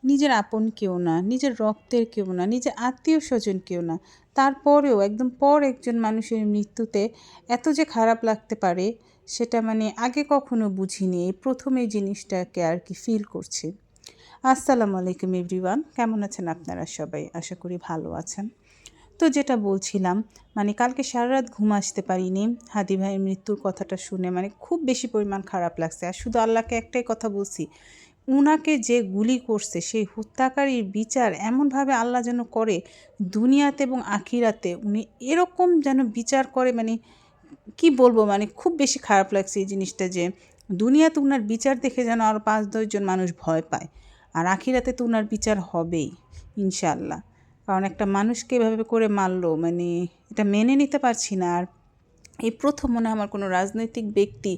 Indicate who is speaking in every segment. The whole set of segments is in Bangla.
Speaker 1: নিজের আপন কেউ না, নিজের রক্তের কেউ না, নিজের আত্মীয়-স্বজন কেউ না। তারপরেও একদম পর একজন মানুষের মৃত্যুতে এত যে খারাপ লাগতে পারে সেটা মানে আগে কখনো বুঝিনি। এই ১ম এই জিনিসটাকে আর কি ফিল করছি। আসসালামু আলাইকুম এভরিওয়ান। কেমন আছেন আপনারা সবাই? আশা করি ভালো আছেন। তো যেটা বলছিলাম, মানে কালকে সারারাত ঘুম আসতে পারিনি। হাদি ভাইয়ের মৃত্যুর কথাটা শুনে মানে খুব বেশি পরিমাণ খারাপ লাগছে। আর শুধু আল্লাহকে একটাই কথা বলছি, উনাকে যে গুলি করছে সেই হত্যাকারীর বিচার এমনভাবে আল্লাহ যেন করে দুনিয়াতে এবং আখিরাতে উনি এরকম যেন বিচার করে, মানে কি বলবো, মানে খুব বেশি খারাপ লাগছে এই জিনিসটা যে দুনিয়াতে উনার বিচার দেখে যেন আরও ৫-১০ জন মানুষ ভয় পায়। আর আখিরাতে তো উনার বিচার হবেই ইনশাআল্লাহ। কারণ একটা মানুষকে এভাবে করে মারলো, মানে এটা মেনে নিতে পারছি না। আর এই ১ম মনে হয় আমার কোনো রাজনৈতিক ব্যক্তি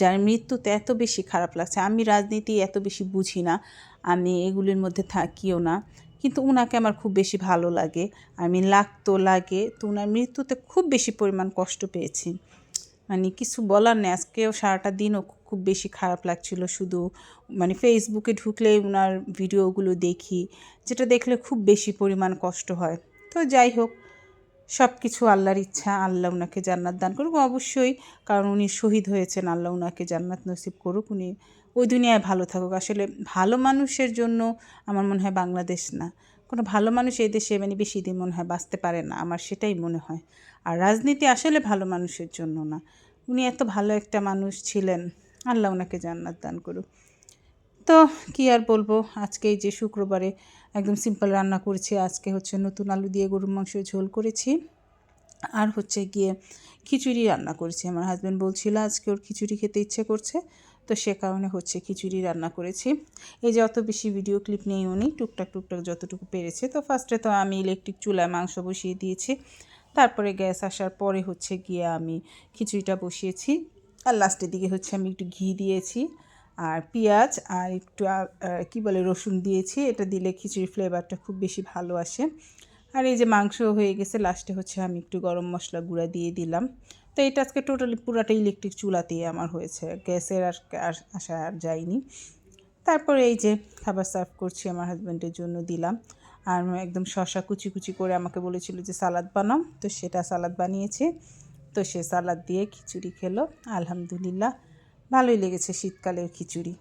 Speaker 1: যার মৃত্যুতে এত বেশি খারাপ লাগছে। আমি রাজনীতি এত বেশি বুঝি না, আমি এগুলির মধ্যে থাকিও না, কিন্তু উনাকে আমার খুব বেশি ভালো লাগে, আমি লাগে। তো উনার মৃত্যুতে খুব বেশি পরিমাণ কষ্ট পেয়েছি, মানে কিছু বলার নেই। আজকেও সারাটা দিনও খুব বেশি খারাপ লাগছিল। শুধু মানে ফেসবুকে ঢুকলেই উনার ভিডিওগুলো দেখি, যেটা দেখলে খুব বেশি পরিমাণ কষ্ট হয়। তো যাই হোক, সব কিছু আল্লাহর ইচ্ছা। আল্লাহ উনাকে জান্নাত দান করুক অবশ্যই, কারণ উনি শহীদ হয়েছেন। আল্লাহ উনাকে জান্নাত নসিব করুক, উনি ওই দুনিয়ায় ভালো থাকুক। আসলে ভালো মানুষের জন্য আমার মনে হয় বাংলাদেশ না, কোনো ভালো মানুষ এই দেশে মানে বেশি দিন মনে হয় বাঁচতে পারে না, আমার সেটাই মনে হয়। আর রাজনীতি আসলে ভালো মানুষের জন্য না। উনি এত ভালো একটা মানুষ ছিলেন, আল্লাহ উনাকে জান্নাত দান করুক। তো কী আর বলবো, আজকে এই যে শুক্রবারে একদম সিম্পল রান্না করেছি। আজকে হচ্ছে নতুন আলু দিয়ে গরুর মাংসের ঝোল করেছি, আর হচ্ছে গিয়ে খিচুড়ি রান্না করেছি। আমার হাজব্যান্ড বলছিল আজকে ওর খিচুড়ি খেতে ইচ্ছে করছে, তো সে কারণে হচ্ছে খিচুড়ি রান্না করেছি। এই যে অত বেশি ভিডিও ক্লিপ নেই উনি, টুকটাক যতটুকু পেরেছে। তো ফার্স্টে তো আমি ইলেকট্রিক চুলায় মাংস বসিয়ে দিয়েছি, তারপরে গ্যাস আসার পরে হচ্ছে গিয়ে আমি খিচুড়িটা বসিয়েছি, আর লাস্টের দিকে হচ্ছে আমি একটু ঘি দিয়েছি আর পেঁয়াজ আর একটু কী বলে রসুন দিয়েছি। এটা দিলে খিচুড়ির ফ্লেভারটা খুব বেশি ভালো আসে। আর এই যে মাংস হয়ে গেছে, লাস্টে হচ্ছে আমি একটু গরম মশলা গুঁড়া দিয়ে দিলাম। তো এটা আজকে টোটালি পুরাটা ইলেকট্রিক চুলাতেই আমার হয়েছে, গ্যাসের আর আসা আর যায়নি। তারপরে এই যে খাবার সার্ভ করছি, আমার হাজব্যান্ডের জন্য দিলাম। আর একদম শসা কুচি কুচি করে আমাকে বলেছিল যে সালাদ বানাও, তো সেটা সালাদ বানিয়েছে। তো সে সালাদ দিয়ে খিচুড়ি খেলো। আলহামদুলিল্লাহ ভালোই লেগেছে শীতকালের খিচুড়ি।